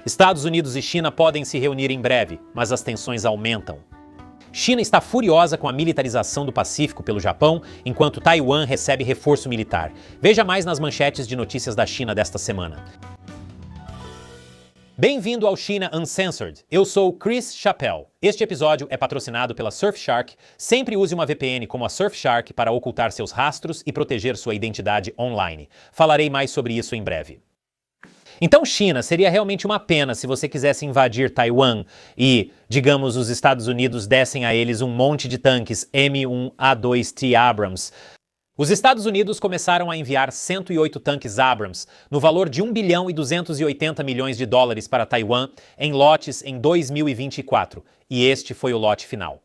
Estados Unidos e China podem se reunir em breve, mas as tensões aumentam. China está furiosa com a militarização do Pacífico pelo Japão, enquanto Taiwan recebe reforço militar. Veja mais nas manchetes de notícias da China desta semana. Bem-vindo ao China Uncensored. Eu sou Chris Chappell. Este episódio é patrocinado pela Surfshark. Sempre use uma VPN como a Surfshark para ocultar seus rastros e proteger sua identidade online. Falarei mais sobre isso em breve. Então, China, seria realmente uma pena se você quisesse invadir Taiwan e, digamos, os Estados Unidos dessem a eles um monte de tanques M1A2T Abrams. Os Estados Unidos começaram a enviar 108 tanques Abrams, no valor de 1 bilhão e 280 milhões de dólares para Taiwan, em lotes em 2024, e este foi o lote final.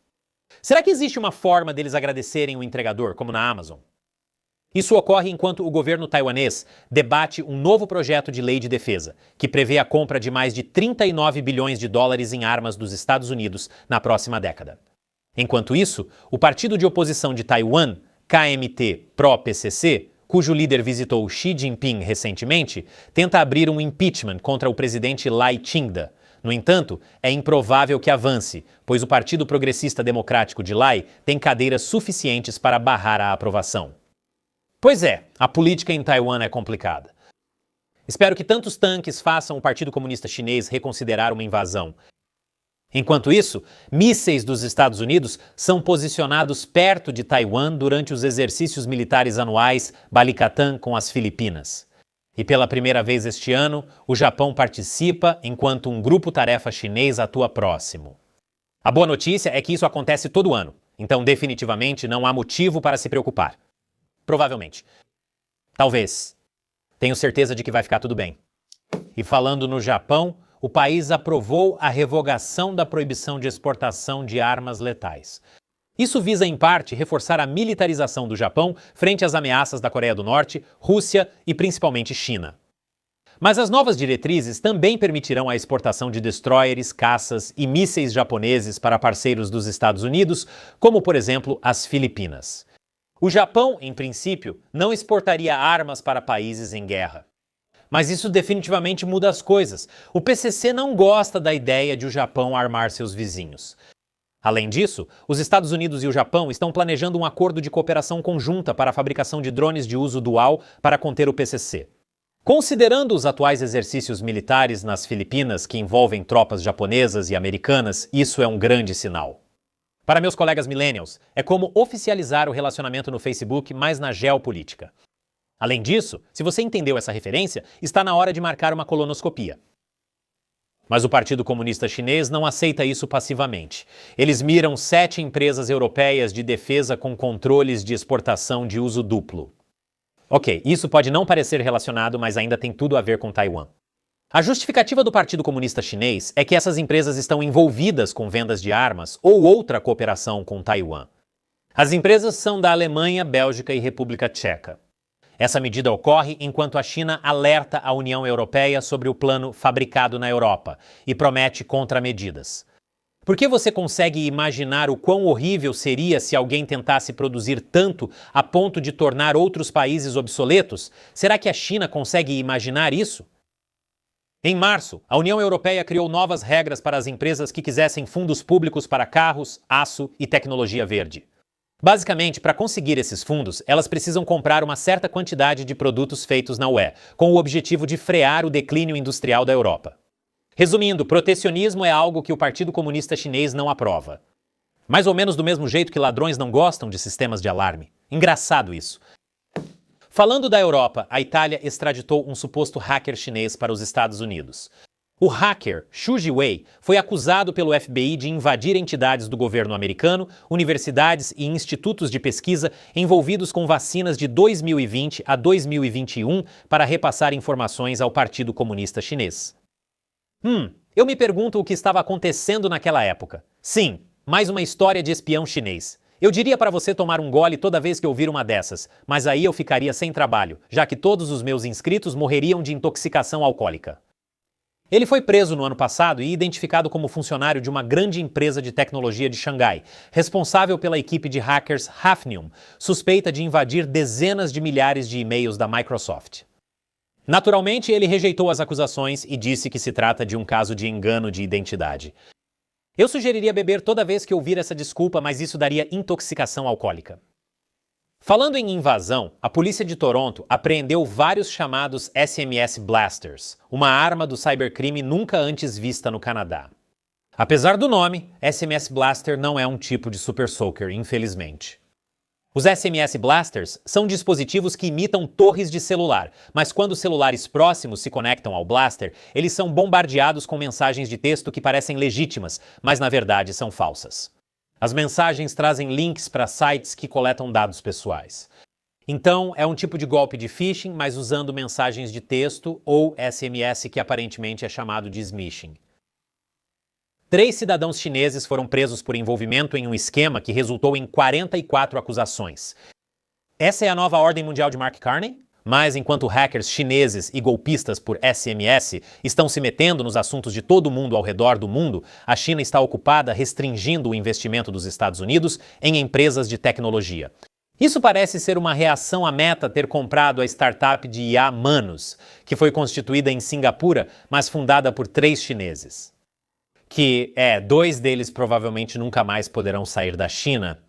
Será que existe uma forma deles agradecerem o entregador, como na Amazon? Isso ocorre enquanto o governo taiwanês debate um novo projeto de lei de defesa, que prevê a compra de mais de 39 bilhões de dólares em armas dos Estados Unidos na próxima década. Enquanto isso, o partido de oposição de Taiwan, KMT Pro-PCC, cujo líder visitou Xi Jinping recentemente, tenta abrir um impeachment contra o presidente Lai Ching-te. No entanto, é improvável que avance, pois o Partido Progressista Democrático de Lai tem cadeiras suficientes para barrar a aprovação. Pois é, a política em Taiwan é complicada. Espero que tantos tanques façam o Partido Comunista Chinês reconsiderar uma invasão. Enquanto isso, mísseis dos Estados Unidos são posicionados perto de Taiwan durante os exercícios militares anuais Balikatan com as Filipinas. E pela primeira vez este ano, o Japão participa enquanto um grupo-tarefa chinês atua próximo. A boa notícia é que isso acontece todo ano, então definitivamente não há motivo para se preocupar. Provavelmente. Talvez. Tenho certeza de que vai ficar tudo bem. E falando no Japão, o país aprovou a revogação da proibição de exportação de armas letais. Isso visa, em parte, reforçar a militarização do Japão frente às ameaças da Coreia do Norte, Rússia e principalmente China. Mas as novas diretrizes também permitirão a exportação de destroyers, caças e mísseis japoneses para parceiros dos Estados Unidos, como, por exemplo, as Filipinas. O Japão, em princípio, não exportaria armas para países em guerra. Mas isso definitivamente muda as coisas. O PCC não gosta da ideia de o Japão armar seus vizinhos. Além disso, os Estados Unidos e o Japão estão planejando um acordo de cooperação conjunta para a fabricação de drones de uso dual para conter o PCC. Considerando os atuais exercícios militares nas Filipinas que envolvem tropas japonesas e americanas, isso é um grande sinal. Para meus colegas millennials, é como oficializar o relacionamento no Facebook, mas na geopolítica. Além disso, se você entendeu essa referência, está na hora de marcar uma colonoscopia. Mas o Partido Comunista Chinês não aceita isso passivamente. Eles miram 7 empresas europeias de defesa com controles de exportação de uso duplo. Ok, isso pode não parecer relacionado, mas ainda tem tudo a ver com Taiwan. A justificativa do Partido Comunista Chinês é que essas empresas estão envolvidas com vendas de armas ou outra cooperação com Taiwan. As empresas são da Alemanha, Bélgica e República Tcheca. Essa medida ocorre enquanto a China alerta a União Europeia sobre o plano fabricado na Europa e promete contramedidas. Por que você consegue imaginar o quão horrível seria se alguém tentasse produzir tanto a ponto de tornar outros países obsoletos? Será que a China consegue imaginar isso? Em março, a União Europeia criou novas regras para as empresas que quisessem fundos públicos para carros, aço e tecnologia verde. Basicamente, para conseguir esses fundos, elas precisam comprar uma certa quantidade de produtos feitos na UE, com o objetivo de frear o declínio industrial da Europa. Resumindo, protecionismo é algo que o Partido Comunista Chinês não aprova. Mais ou menos do mesmo jeito que ladrões não gostam de sistemas de alarme. Engraçado isso. Falando da Europa, a Itália extraditou um suposto hacker chinês para os Estados Unidos. O hacker, Xu Jiwei, foi acusado pelo FBI de invadir entidades do governo americano, universidades e institutos de pesquisa envolvidos com vacinas de 2020 a 2021 para repassar informações ao Partido Comunista Chinês. Eu me pergunto o que estava acontecendo naquela época. Sim, mais uma história de espião chinês. Eu diria para você tomar um gole toda vez que ouvir uma dessas, mas aí eu ficaria sem trabalho, já que todos os meus inscritos morreriam de intoxicação alcoólica. Ele foi preso no ano passado e identificado como funcionário de uma grande empresa de tecnologia de Xangai, responsável pela equipe de hackers Hafnium, suspeita de invadir dezenas de milhares de e-mails da Microsoft. Naturalmente, ele rejeitou as acusações e disse que se trata de um caso de engano de identidade. Eu sugeriria beber toda vez que ouvir essa desculpa, mas isso daria intoxicação alcoólica. Falando em invasão, a polícia de Toronto apreendeu vários chamados SMS Blasters, uma arma do cybercrime nunca antes vista no Canadá. Apesar do nome, SMS Blaster não é um tipo de Super Soaker, infelizmente. Os SMS Blasters são dispositivos que imitam torres de celular, mas quando celulares próximos se conectam ao blaster, eles são bombardeados com mensagens de texto que parecem legítimas, mas na verdade são falsas. As mensagens trazem links para sites que coletam dados pessoais. Então, é um tipo de golpe de phishing, mas usando mensagens de texto ou SMS que aparentemente é chamado de smishing. 3 cidadãos chineses foram presos por envolvimento em um esquema que resultou em 44 acusações. Essa é a nova ordem mundial de Mark Carney? Mas enquanto hackers chineses e golpistas por SMS estão se metendo nos assuntos de todo mundo ao redor do mundo, a China está ocupada restringindo o investimento dos Estados Unidos em empresas de tecnologia. Isso parece ser uma reação à Meta ter comprado a startup de IA Manus, que foi constituída em Singapura, mas fundada por 3 chineses. 2 deles provavelmente nunca mais poderão sair da China.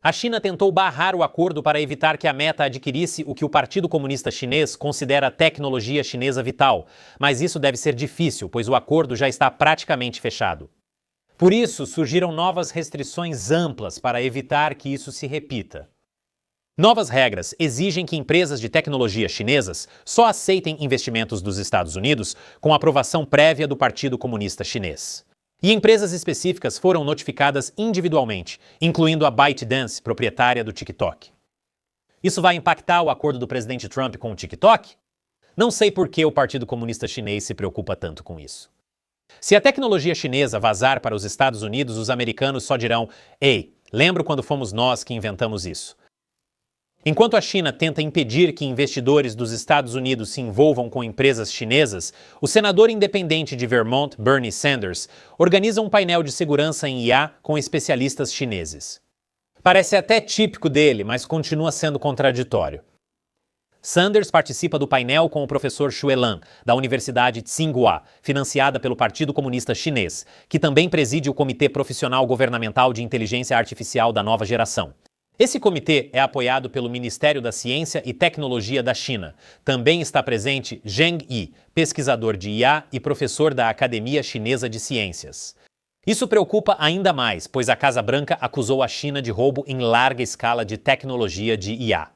A China tentou barrar o acordo para evitar que a Meta adquirisse o que o Partido Comunista Chinês considera tecnologia chinesa vital, mas isso deve ser difícil, pois o acordo já está praticamente fechado. Por isso, surgiram novas restrições amplas para evitar que isso se repita. Novas regras exigem que empresas de tecnologia chinesas só aceitem investimentos dos Estados Unidos com aprovação prévia do Partido Comunista Chinês. E empresas específicas foram notificadas individualmente, incluindo a ByteDance, proprietária do TikTok. Isso vai impactar o acordo do presidente Trump com o TikTok? Não sei por que o Partido Comunista Chinês se preocupa tanto com isso. Se a tecnologia chinesa vazar para os Estados Unidos, os americanos só dirão: "Ei, lembro quando fomos nós que inventamos isso?" Enquanto a China tenta impedir que investidores dos Estados Unidos se envolvam com empresas chinesas, o senador independente de Vermont, Bernie Sanders, organiza um painel de segurança em IA com especialistas chineses. Parece até típico dele, mas continua sendo contraditório. Sanders participa do painel com o professor Xue Lan, da Universidade Tsinghua, financiada pelo Partido Comunista Chinês, que também preside o Comitê Profissional Governamental de Inteligência Artificial da Nova Geração. Esse comitê é apoiado pelo Ministério da Ciência e Tecnologia da China. Também está presente Zheng Yi, pesquisador de IA e professor da Academia Chinesa de Ciências. Isso preocupa ainda mais, pois a Casa Branca acusou a China de roubo em larga escala de tecnologia de IA.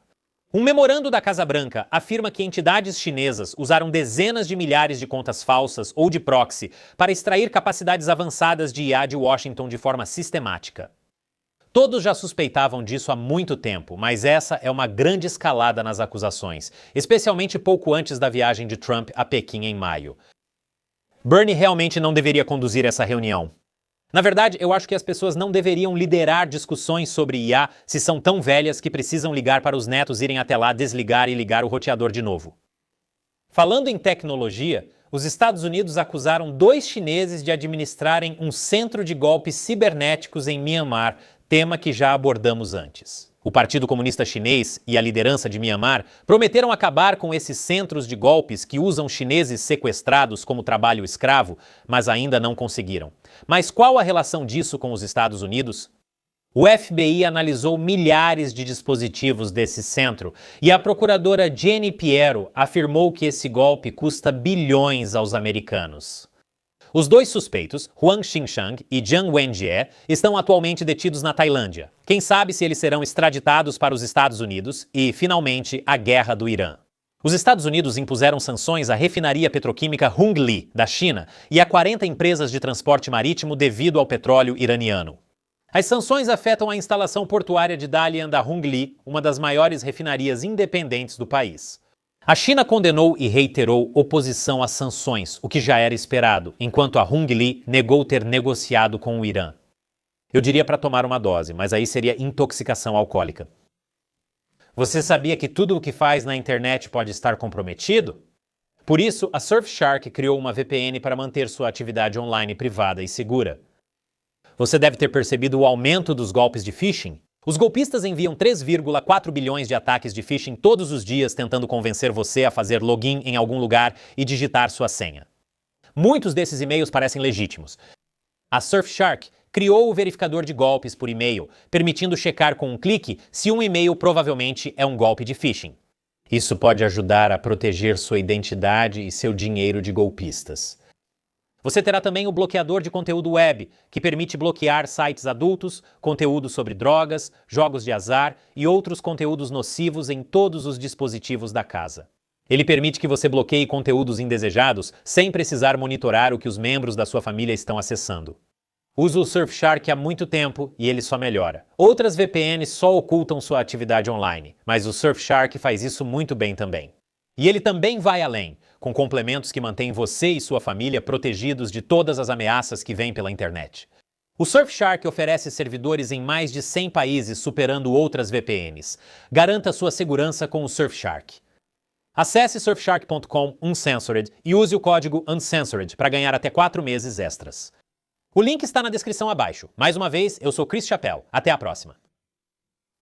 Um memorando da Casa Branca afirma que entidades chinesas usaram dezenas de milhares de contas falsas ou de proxy para extrair capacidades avançadas de IA de Washington de forma sistemática. Todos já suspeitavam disso há muito tempo, mas essa é uma grande escalada nas acusações, especialmente pouco antes da viagem de Trump a Pequim em maio. Bernie realmente não deveria conduzir essa reunião. Na verdade, eu acho que as pessoas não deveriam liderar discussões sobre IA se são tão velhas que precisam ligar para os netos irem até lá desligar e ligar o roteador de novo. Falando em tecnologia, os Estados Unidos acusaram 2 chineses de administrarem um centro de golpes cibernéticos em Myanmar, tema que já abordamos antes. O Partido Comunista Chinês e a liderança de Myanmar prometeram acabar com esses centros de golpes que usam chineses sequestrados como trabalho escravo, mas ainda não conseguiram. Mas qual a relação disso com os Estados Unidos? O FBI analisou milhares de dispositivos desse centro e a procuradora Jenny Piero afirmou que esse golpe custa bilhões aos americanos. Os 2 suspeitos, Huang Xinshang e Jiang Wenjie, estão atualmente detidos na Tailândia. Quem sabe se eles serão extraditados para os Estados Unidos e, finalmente, a guerra do Irã. Os Estados Unidos impuseram sanções à refinaria petroquímica Hongli, da China, e a 40 empresas de transporte marítimo devido ao petróleo iraniano. As sanções afetam a instalação portuária de Dalian da Hongli, uma das maiores refinarias independentes do país. A China condenou e reiterou oposição às sanções, o que já era esperado, enquanto a Hongli negou ter negociado com o Irã. Eu diria para tomar uma dose, mas aí seria intoxicação alcoólica. Você sabia que tudo o que faz na internet pode estar comprometido? Por isso, a Surfshark criou uma VPN para manter sua atividade online privada e segura. Você deve ter percebido o aumento dos golpes de phishing. Os golpistas enviam 3,4 bilhões de ataques de phishing todos os dias tentando convencer você a fazer login em algum lugar e digitar sua senha. Muitos desses e-mails parecem legítimos. A Surfshark criou o verificador de golpes por e-mail, permitindo checar com um clique se um e-mail provavelmente é um golpe de phishing. Isso pode ajudar a proteger sua identidade e seu dinheiro de golpistas. Você terá também o bloqueador de conteúdo web, que permite bloquear sites adultos, conteúdo sobre drogas, jogos de azar e outros conteúdos nocivos em todos os dispositivos da casa. Ele permite que você bloqueie conteúdos indesejados sem precisar monitorar o que os membros da sua família estão acessando. Uso o Surfshark há muito tempo e ele só melhora. Outras VPNs só ocultam sua atividade online, mas o Surfshark faz isso muito bem também. E ele também vai além, com complementos que mantêm você e sua família protegidos de todas as ameaças que vêm pela internet. O Surfshark oferece servidores em mais de 100 países, superando outras VPNs. Garanta sua segurança com o Surfshark. Acesse surfshark.com Uncensored e use o código Uncensored para ganhar até 4 meses extras. O link está na descrição abaixo. Mais uma vez, eu sou Chris Chappell. Até a próxima.